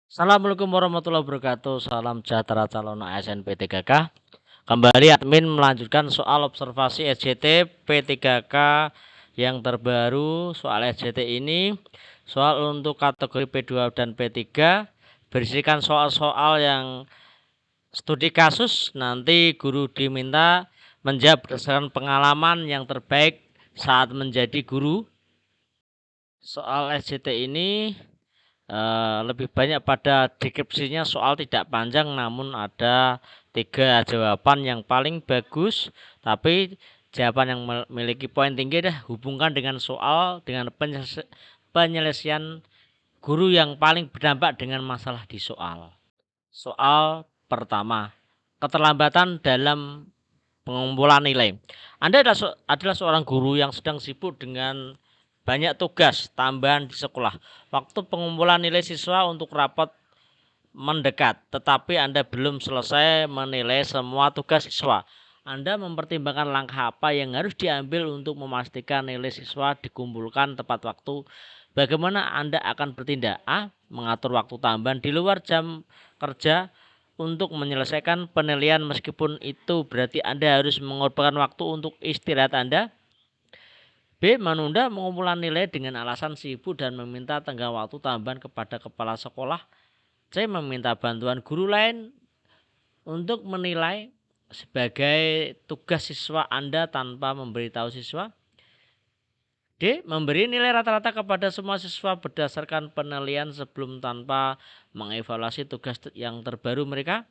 Assalamualaikum warahmatullahi wabarakatuh. Salam sejahtera calon ASN P3K. Kembali admin melanjutkan soal observasi SJT P3K yang terbaru. Soal SJT ini soal untuk kategori P2 dan P3 berisikan soal-soal yang studi kasus. Nanti guru diminta menjawab berdasarkan pengalaman yang terbaik saat menjadi guru. Soal SJT ini lebih banyak pada deskripsinya, soal tidak panjang namun ada 3 jawaban yang paling bagus, tapi jawaban yang memiliki poin tinggi dah hubungkan dengan soal dengan penyelesaian guru yang paling berdampak dengan masalah di soal. Soal pertama, keterlambatan dalam pengumpulan nilai. Anda adalah seorang guru yang sedang sibuk dengan banyak tugas tambahan di sekolah. Waktu pengumpulan nilai siswa untuk rapat mendekat, tetapi Anda belum selesai menilai semua tugas siswa. Anda mempertimbangkan langkah apa yang harus diambil untuk memastikan nilai siswa dikumpulkan tepat waktu. Bagaimana Anda akan bertindak? A. Mengatur waktu tambahan di luar jam kerja untuk menyelesaikan penilaian, meskipun itu berarti Anda harus mengorbankan waktu untuk istirahat Anda. B. Menunda pengumpulan nilai dengan alasan sibuk dan meminta tenggang waktu tambahan kepada kepala sekolah. C. Meminta bantuan guru lain untuk menilai sebagai tugas siswa Anda tanpa memberitahu siswa. D. Memberi nilai rata-rata kepada semua siswa berdasarkan penilaian sebelum tanpa mengevaluasi tugas yang terbaru mereka.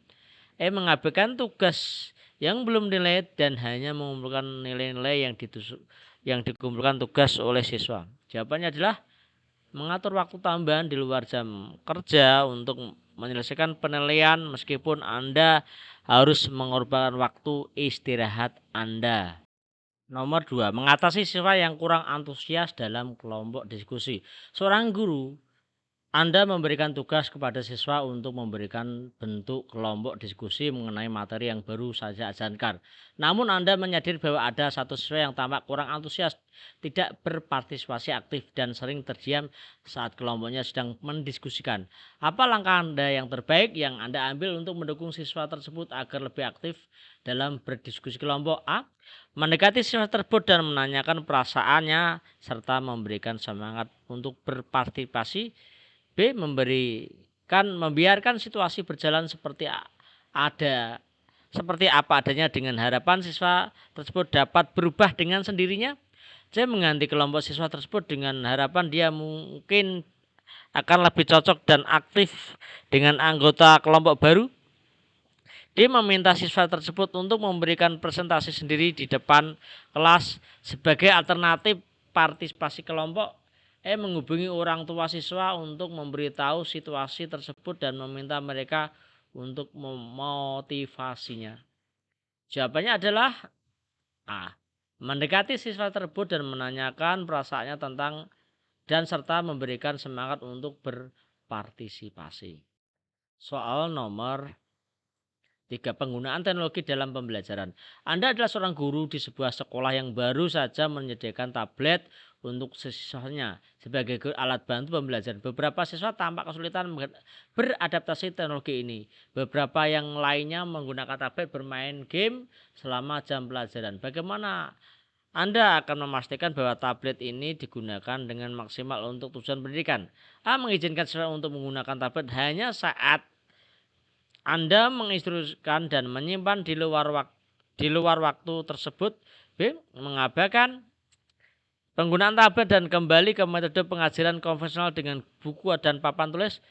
E. Mengabaikan tugas yang belum nilai dan hanya mengumpulkan nilai-nilai yang dikumpulkan tugas oleh siswa. Jawabannya adalah mengatur waktu tambahan di luar jam kerja untuk menyelesaikan penilaian, meskipun Anda harus mengorbankan waktu istirahat Anda. Nomor 2, mengatasi siswa yang kurang antusias dalam kelompok diskusi. Seorang guru, Anda memberikan tugas kepada siswa untuk memberikan bentuk kelompok diskusi mengenai materi yang baru saja ajarkan. Namun Anda menyadari bahwa ada satu siswa yang tampak kurang antusias, tidak berpartisipasi aktif, dan sering terdiam saat kelompoknya sedang mendiskusikan. Apa langkah Anda yang terbaik yang Anda ambil untuk mendukung siswa tersebut agar lebih aktif dalam berdiskusi kelompok? A. Mendekati siswa tersebut dan menanyakan perasaannya serta memberikan semangat untuk berpartisipasi. B. Membiarkan situasi berjalan seperti apa adanya dengan harapan siswa tersebut dapat berubah dengan sendirinya. C. Mengganti kelompok siswa tersebut dengan harapan dia mungkin akan lebih cocok dan aktif dengan anggota kelompok baru. D. Meminta siswa tersebut untuk memberikan presentasi sendiri di depan kelas sebagai alternatif partisipasi kelompok. E. Menghubungi orang tua siswa untuk memberitahu situasi tersebut dan meminta mereka untuk memotivasinya. Jawabannya adalah A. Mendekati siswa tersebut dan menanyakan perasaannya tentang dan serta memberikan semangat untuk berpartisipasi. Soal nomor 3. Penggunaan teknologi dalam pembelajaran. Anda adalah seorang guru di sebuah sekolah yang baru saja menyediakan tablet untuk siswanya sebagai alat bantu pembelajaran. Beberapa siswa tampak kesulitan beradaptasi teknologi ini. Beberapa yang lainnya menggunakan tablet bermain game selama jam pelajaran. Bagaimana Anda akan memastikan bahwa tablet ini digunakan dengan maksimal untuk tujuan pendidikan? A. Mengizinkan siswa untuk menggunakan tablet hanya saat Anda menginstruksikan dan menyimpan di luar waktu tersebut. B. Mengabaikan penggunaan tablet dan kembali ke metode pengajaran konvensional dengan buku dan papan tulis.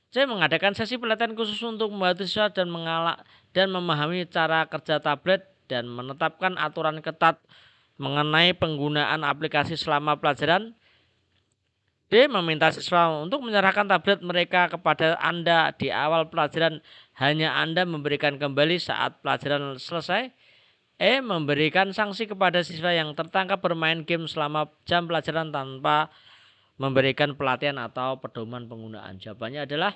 C. Mengadakan sesi pelatihan khusus untuk membantu siswa dan memahami cara kerja tablet dan menetapkan aturan ketat mengenai penggunaan aplikasi selama pelajaran. D. Meminta siswa untuk menyerahkan tablet mereka kepada Anda di awal pelajaran, hanya Anda memberikan kembali saat pelajaran selesai. E. Memberikan sanksi kepada siswa yang tertangkap bermain game selama jam pelajaran tanpa memberikan pelatihan atau pedoman penggunaan. Jawabannya adalah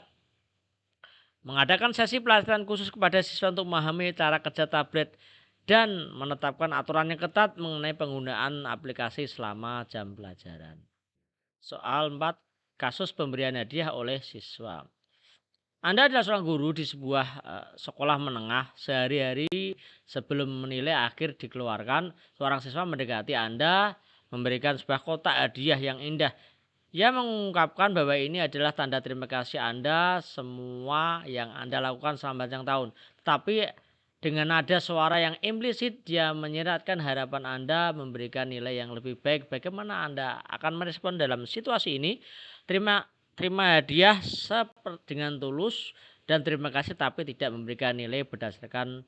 mengadakan sesi pelatihan khusus kepada siswa untuk memahami cara kerja tablet dan menetapkan aturan yang ketat mengenai penggunaan aplikasi selama jam pelajaran. Soal 4. Kasus pemberian hadiah oleh siswa. Anda adalah seorang guru di sebuah sekolah menengah. Sehari-hari sebelum menilai akhir dikeluarkan, seorang siswa mendekati Anda, memberikan sebuah kotak hadiah yang indah. Ia mengungkapkan bahwa ini adalah tanda terima kasih Anda semua yang Anda lakukan selama panjang tahun. Tapi dengan nada suara yang implisit, dia menyiratkan harapan Anda memberikan nilai yang lebih baik. Bagaimana Anda akan merespon dalam situasi ini? Terima hadiah dengan tulus dan terima kasih, tapi tidak memberikan nilai berdasarkan,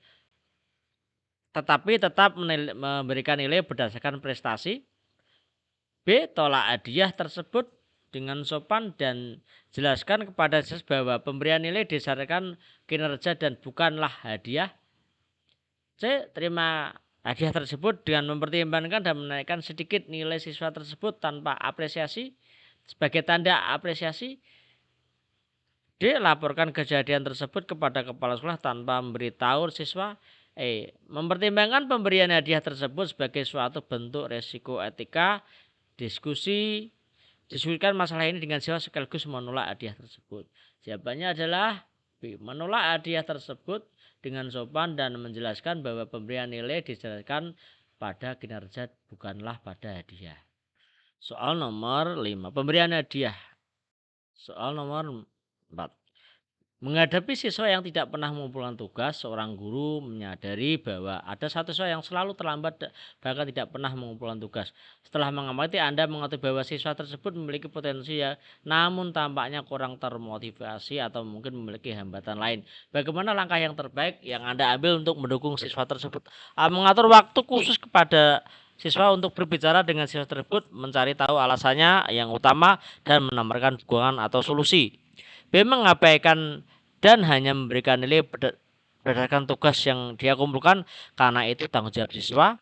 tetapi tetap memberikan nilai berdasarkan prestasi. B. Tolak hadiah tersebut dengan sopan dan jelaskan kepada siswa bahwa pemberian nilai didasarkan kinerja dan bukanlah hadiah. C. Terima hadiah tersebut dengan mempertimbangkan dan menaikkan sedikit nilai siswa tersebut tanpa apresiasi sebagai tanda apresiasi. D. Laporkan kejadian tersebut kepada kepala sekolah tanpa memberitahu siswa. E. Mempertimbangkan pemberian hadiah tersebut sebagai suatu bentuk resiko etika. Diskusikan masalah ini dengan siswa sekaligus menolak hadiah tersebut. Jawabannya adalah B. Menolak hadiah tersebut dengan sopan dan menjelaskan bahwa pemberian nilai didasarkan pada kinerja bukanlah pada hadiah. Soal nomor 5. Pemberian hadiah. Soal nomor 4. Menghadapi siswa yang tidak pernah mengumpulkan tugas, seorang guru menyadari bahwa ada satu siswa yang selalu terlambat bahkan tidak pernah mengumpulkan tugas. Setelah mengamati, Anda mengetahui bahwa siswa tersebut memiliki potensi namun tampaknya kurang termotivasi atau mungkin memiliki hambatan lain. Bagaimana langkah yang terbaik yang Anda ambil untuk mendukung siswa tersebut? Mengatur waktu khusus kepada siswa untuk berbicara dengan siswa tersebut, mencari tahu alasannya yang utama dan menawarkan dukungan atau solusi. B. Mengabaikan dan hanya memberikan nilai berdasarkan tugas yang dia kumpulkan karena itu tanggung jawab siswa.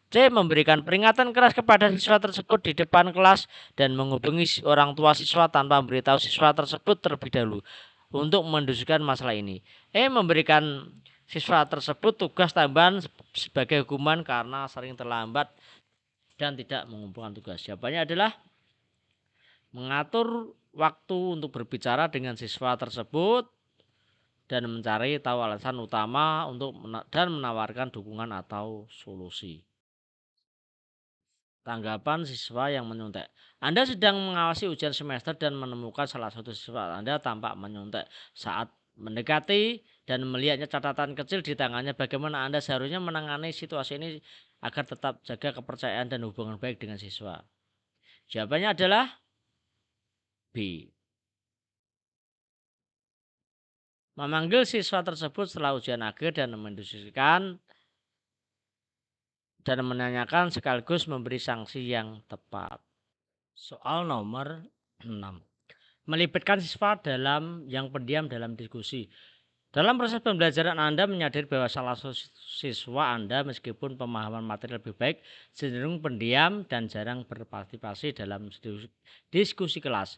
C. Memberikan peringatan keras kepada siswa tersebut di depan kelas dan menghubungi orang tua siswa tanpa memberitahu siswa tersebut terlebih dahulu untuk mendiskusikan masalah ini. E. Memberikan siswa tersebut tugas tambahan sebagai hukuman karena sering terlambat dan tidak mengumpulkan tugas. Jawabannya adalah mengatur waktu untuk berbicara dengan siswa tersebut dan mencari tahu alasan utama dan menawarkan dukungan atau solusi. Tanggapan siswa yang menyontek. Anda sedang mengawasi ujian semester dan menemukan salah satu siswa Anda tampak menyontek saat mendekati dan melihatnya catatan kecil di tangannya. Bagaimana Anda seharusnya menangani situasi ini agar tetap jaga kepercayaan dan hubungan baik dengan siswa? Jawabannya adalah B. Memanggil siswa tersebut setelah ujian akhir dan mendiskusikan dan menanyakan sekaligus memberi sanksi yang tepat. Soal nomor 6. Melibatkan siswa yang pendiam dalam diskusi. Dalam proses pembelajaran Anda menyadari bahwa salah satu siswa Anda meskipun pemahaman materi lebih baik cenderung pendiam dan jarang berpartisipasi dalam diskusi kelas.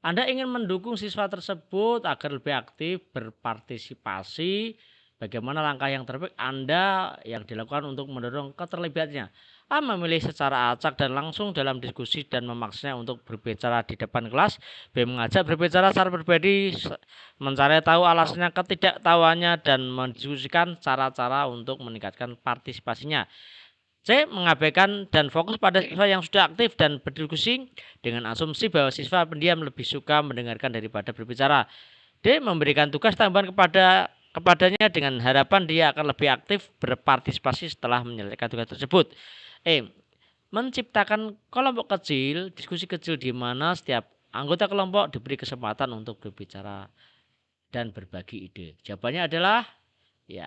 Anda ingin mendukung siswa tersebut agar lebih aktif berpartisipasi. Bagaimana langkah yang terbaik Anda yang dilakukan untuk mendorong keterlibatannya? A. Memilih secara acak dan langsung dalam diskusi dan memaksanya untuk berbicara di depan kelas. B. Mengajak berbicara secara pribadi, mencari tahu alasannya ketidaktahuannya dan mendiskusikan cara-cara untuk meningkatkan partisipasinya. C. Mengabaikan dan fokus pada siswa yang sudah aktif dan berdiskusi dengan asumsi bahwa siswa pendiam lebih suka mendengarkan daripada berbicara. D. Memberikan tugas tambahan kepadanya dengan harapan dia akan lebih aktif berpartisipasi setelah menyelesaikan tugas tersebut. E. Menciptakan kelompok kecil, diskusi kecil di mana setiap anggota kelompok diberi kesempatan untuk berbicara dan berbagi ide. Jawabannya adalah ya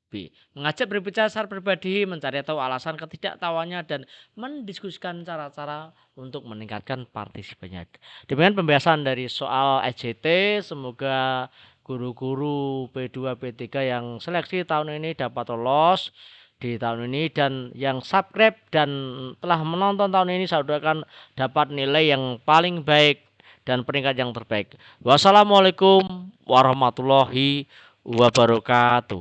B. Mengajak berbicara secara pribadi, mencari tahu alasan ketidaktahuannya dan mendiskusikan cara-cara untuk meningkatkan partisipasinya. Demikian pembahasan dari soal SJT. Semoga guru-guru P2 P3 yang seleksi tahun ini dapat lolos di tahun ini, dan yang subscribe dan telah menonton tahun ini saya doakan dapat nilai yang paling baik dan peringkat yang terbaik. Wassalamualaikum warahmatullahi wabarakatuh.